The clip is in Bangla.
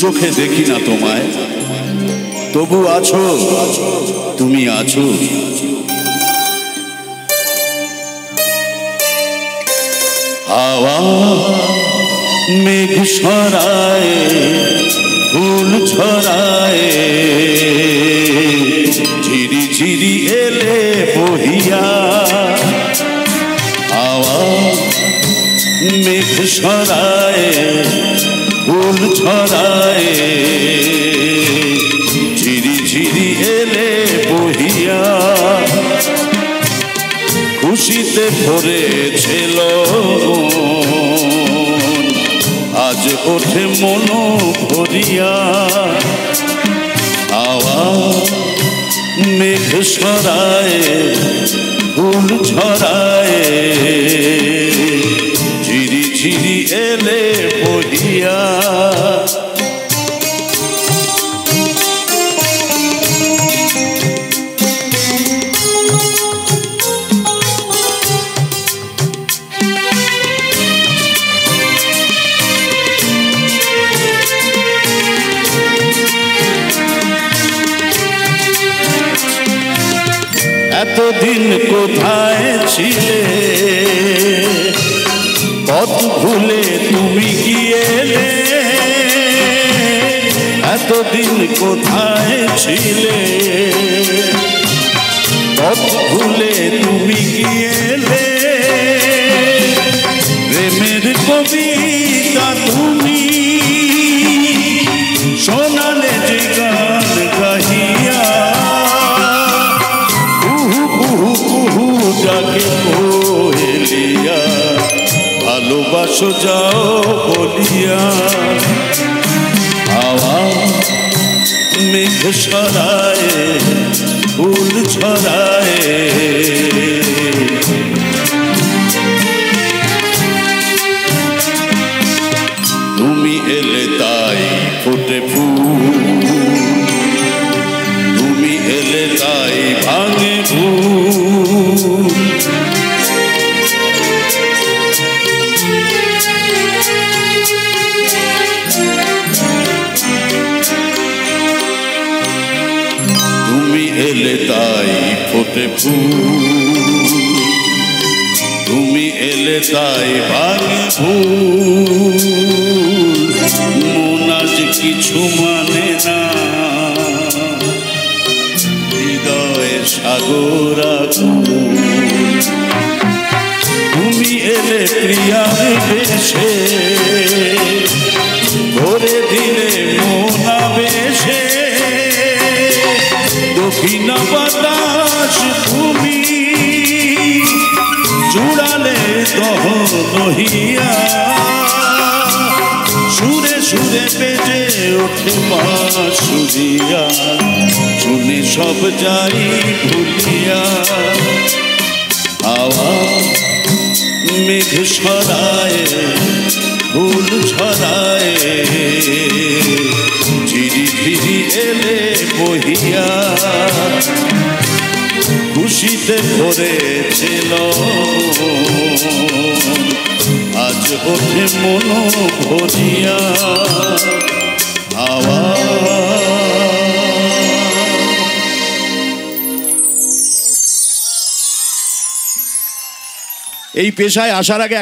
চোখে দেখি না তোমায়, তবু আছো, তুমি আছো। হাওয়া মেঘ সরায়, ফুল ছড়ায়, ঝিরি ঝিরি এলে বহিয়া। হাওয়া মেঘ সরায়, ফুল ছড়ায়, ঝিরি ঝিরি এলে বহিয়া। খুশিতে ভরেছিল আজ ওঠে মন ভরিয়া। হাওয়া মেঘ সরায়, ফুল ছড়ায়, ঝিরি ঝিরি এলে বহিয়া। এতদিন কোথায় ছিলে, পথ ভুলে তুমি গিয়েলে। এতদিন কোথায় ছিলে, পথ ভুলে তুমি গিয়েলে। প্রেমের কবিতা তুমি শোনালে যে গান গাহিয়া। ডাকে কোয়েলিয়া, ভালোবাসো যাও বলিয়া। হাওয়া মেঘ সরায়, ফুল ছড়ায়, তুমি এলে তাই ফোটে ফুল, তুমি এলে তাই ভাঙে ভুল। তুমি এলে তাই ফোটে ফুল, তুমি এলে তাই ভাঙে ভুল। মন আজ কিছু মানে না, হৃদয়ে সাগর আকুল। তুমি এলে প্রিয়ার বেশে, ভরে দিলে মন আবেশে। দক্ষিণ বাতাস তুমি জুড়ালে দহনহিয়া। সুরে সুরে বেজে ওঠে বাঁশুরিয়া, শুনে সব যাই ভুলিয়া। হাওয়া মেঘ সরায়, ফুল ছড়ায়, ঝিরি ঝিরি এলে বহিয়া। খুশিতে ভরেছিল আজ ওঠে মন ভরিয়া। হাওয়া এই পেশায় আসার আগে